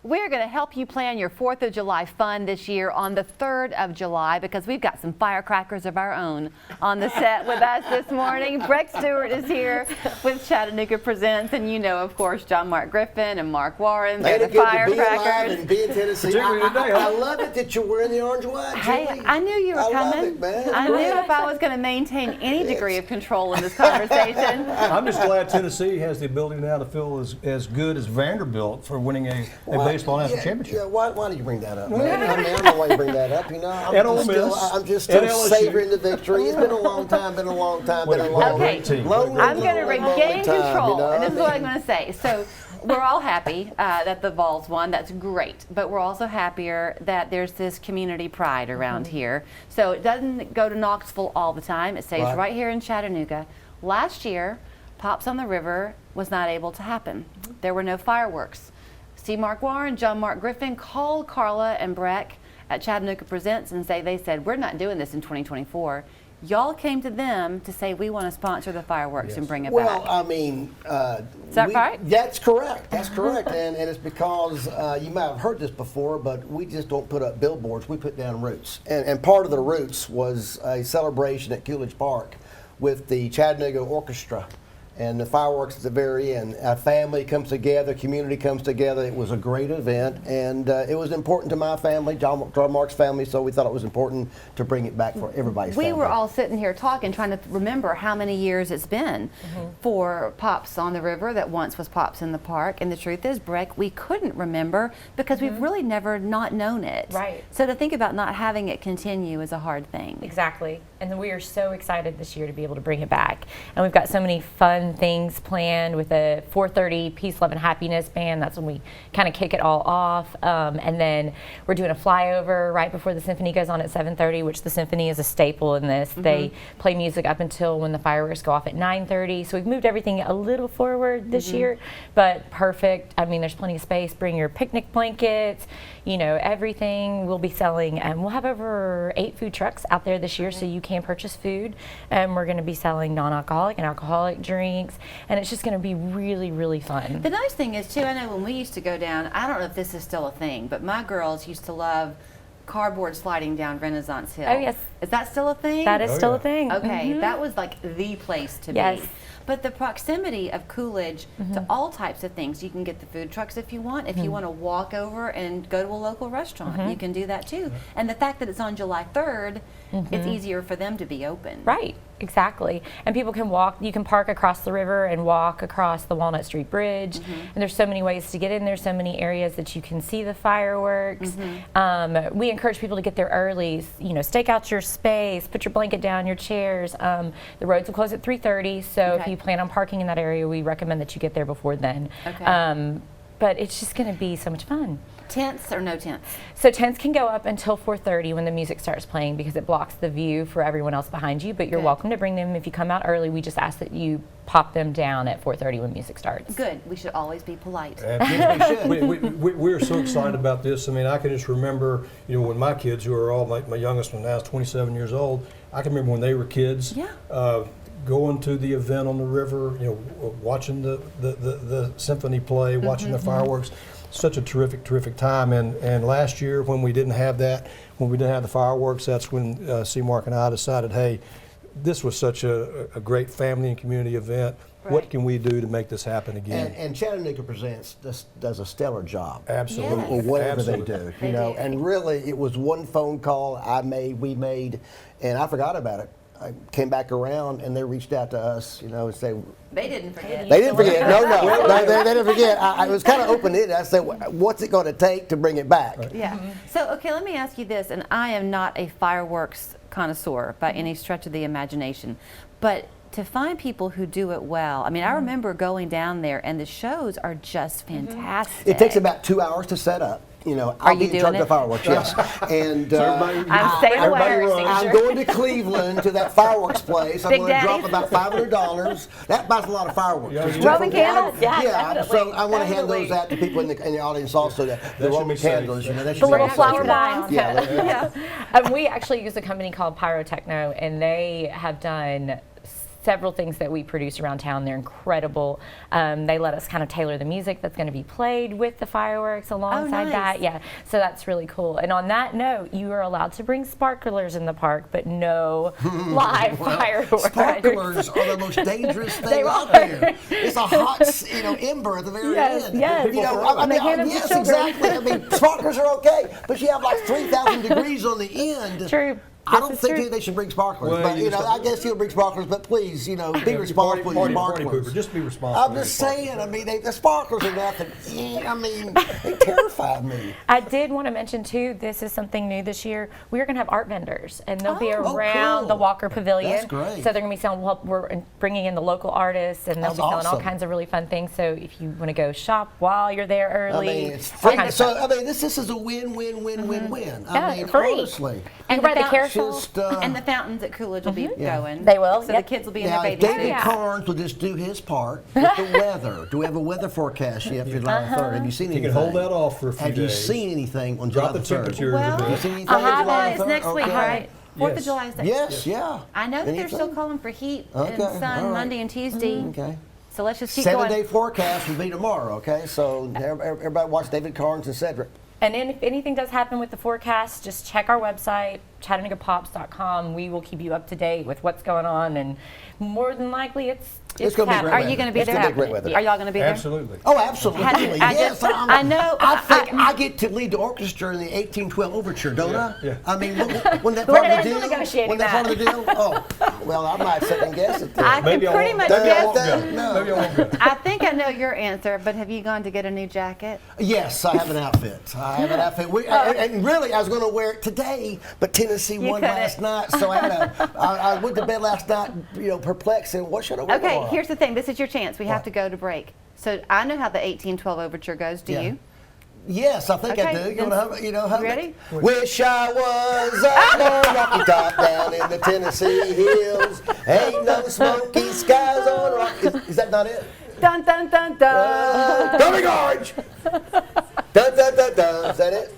We're going to help you plan your 4th of July fun this year on the 3rd of July because we've got some firecrackers of our own on the set with us this morning. Breck Stewart is here with Chattanooga Presents, and you know, of course, John Mark Griffin and Mark Warren. They're the firecrackers. And be in Tennessee. I love it that you're wearing the orange and white. Hey, I knew you were coming. I love it, man. I knew if I was going to maintain any degree of control in this conversation. I'm just glad Tennessee has the ability now to feel as good as Vanderbilt for winning a baseball national championship. Yeah, why do you bring that up, man? I mean, I don't know why you bring that up. You know, I'm just still savoring the victory. It's been a long time. Okay, I'm going to regain control, and this is what I'm going to say. So we're all happy that the Vols won. That's great. But we're also happier that there's this community pride around here. So it doesn't go to Knoxville all the time. It stays right here in Chattanooga. Last year, Pops on the River was not able to happen. There were no fireworks. C. Mark Warren, John Mark Griffin called Carla and Breck at Chattanooga Presents and they said, we're not doing this in 2024. Y'all came to them to say we want to sponsor the fireworks and bring it back. Well, I mean, is that right? That's correct. That's correct. And it's because you might have heard this before, but we just don't put up billboards. We put down roots. And part of the roots was a celebration at Coolidge Park with the Chattanooga Orchestra. And the fireworks at the very end. A family comes together, community comes together. It was a great event, and it was important to my family, John Mark's family, so we thought it was important to bring it back for everybody's family. We were all sitting here talking, trying to remember how many years it's been for Pops on the River that once was Pops in the Park, and the truth is, Breck, we couldn't remember because we've really never not known it. Right. So to think about not having it continue is a hard thing. Exactly. And we are so excited this year to be able to bring it back. And we've got so many fun things planned with a 4:30 Peace, Love, and Happiness band. That's when we kind of kick it all off. And then we're doing a flyover right before the symphony goes on at 7:30, which the symphony is a staple in this. They play music up until when the fireworks go off at 9:30. So we've moved everything a little forward this year, but perfect. I mean, there's plenty of space. Bring your picnic blankets, you know, everything we'll be selling. And we'll have over 8 food trucks out there this year, so you can purchase food. And we're going to be selling non-alcoholic and alcoholic drinks. And it's just going to be really, really fun. The nice thing is, too, I know when we used to go down, I don't know if this is still a thing, but my girls used to love cardboard sliding down Renaissance Hill. Oh, yes. Is that still a thing? That is still a thing. Okay, that was like the place to be. But the proximity of Coolidge to all types of things, you can get the food trucks if you want. If you want to walk over and go to a local restaurant, you can do that too. And the fact that it's on July 3rd, it's easier for them to be open. Right, exactly. And people can walk, you can park across the river and walk across the Walnut Street Bridge. And there's so many ways to get in there, so many areas that you can see the fireworks. We encourage people to get there early, you know, stake out your space, put your blanket down, your chairs. The roads will close at 3:30, so if you plan on parking in that area, we recommend that you get there before then. But it's just going to be so much fun. Tents or no tents? So tents can go up until 4:30 when the music starts playing because it blocks the view for everyone else behind you, but you're welcome to bring them. If you come out early, we just ask that you pop them down at 4:30 when music starts. Good. We should always be polite. We're so excited about this. I mean, I can just remember, you know, when my kids, who are all, my youngest one now is 27 years old, I can remember when they were kids. Going to the event on the river, you know, watching the symphony play, watching the fireworks. Such a terrific time. And last year when we didn't have that, when we didn't have the fireworks, that's when C. Mark and I decided, hey, this was such a great family and community event. What can we do to make this happen again? And Chattanooga Presents does a stellar job. Absolutely. Or whatever they do. You know, and really it was one phone call we made, and I forgot about it. I came back around and they reached out to us, you know, and say they didn't forget. They didn't forget. They didn't forget. I was kind of open-ended. I said, "What's it going to take to bring it back?" So, okay, let me ask you this, and I am not a fireworks connoisseur by any stretch of the imagination, but to find people who do it well, I mean, I remember going down there, and the shows are just fantastic. It takes about 2 hours to set up. You know, I'll be in charge of the fireworks, yes. And I'm staying away. I'm going to Cleveland to that fireworks place. I'm going to drop about $500. That buys a lot of fireworks. Roman candles? Yeah, so I want to hand those out to people in the audience also. The Roman candles, you know, the little flower bombs. Yeah. We actually use a company called Pyrotechno, and they have done several things that we produce around town. They're incredible. They let us kind of tailor the music that's going to be played with the fireworks alongside nice. that. Yeah, so that's really cool. And on that note, you are allowed to bring sparklers in the park, but no live fireworks. Sparklers are the most dangerous They thing are. out there. It's a hot, ember at the very Yes, end. yes. You know, And they hand them to yes, children. exactly. I mean, sparklers are okay, but you have like 3,000 degrees on the end. True. I don't This is think true. they should bring sparklers, Well, but you you know, just- I guess you'll bring sparklers, but please, be responsible with your Party sparklers. pooper. Just be responsible. I'm just saying. I mean, the sparklers are nothing. I mean, they terrified me. I did want to mention too, this is something new this year. We're going to have art vendors, and they'll be Oh, around cool. the Walker Pavilion. That's great. So they're going to be selling. Well, we're bringing in the local artists, and they'll That's be selling all awesome. kinds of really fun things. So if you want to go shop while you're there I early, mean, it's all free. kinds of So, stuff. I mean, this is a win-win-win-win-win. Yeah, I mean, free. honestly. And ride the fountain- carousel. Just, and the fountains at Coolidge will be going. They will, So yep. the kids will be in Now, their if bathing David suits. Carnes will just do his part with the weather. Do we have a weather forecast yet for July 3rd? Have you seen You anything? can hold that off for a few Have you days. seen anything on Drop July the 3rd? temperatures Well, a Have you bit. seen anything on July July is 3rd? next week, Okay. right? 4th of Yes. July is next Yes, yeah. I know that they're Anything? still calling for heat Okay, and sun all right. Monday and Tuesday. Okay. So let's just keep going. 7-day forecast will be tomorrow, okay? So everybody watch David Carnes and Cedric. And then if anything does happen with the forecast, just check our website, ChattanoogaPops.com. We will keep you up to date with what's going on, and more than likely it's gonna be happening. great Are you going to be It's there? gonna be great weather. Are y'all going to be there? Absolutely. Oh, absolutely. I Yes, just- I know- I think I get to lead the orchestra in the 1812 overture, don't I? Yeah. I mean, when that We're part of the still deal, negotiating when that part of the deal, oh, well, I might second guess it. Then. I Maybe can I pretty won't- much maybe I won't guess. go. No. Maybe I won't go. I think I know your answer, but have you gone to get a new jacket? Yes, I have an outfit. And really, I was going to wear it today, but Tennessee won couldn't. last night, so I went to bed last night, perplexed, and what should I wear Okay, tomorrow? here's the thing. This is your chance. We have What? to go to break. So I know how the 1812 overture goes. Do Yeah. you? Yes, I think I Okay, do. You then- know, hum it. ready? Wish I was up on Rocky Top down in the Tennessee hills. Ain't no smoky skies on Rocky. Is that not it? Dun dun dun dun. Going orange. Dun dun dun dun. Is that it?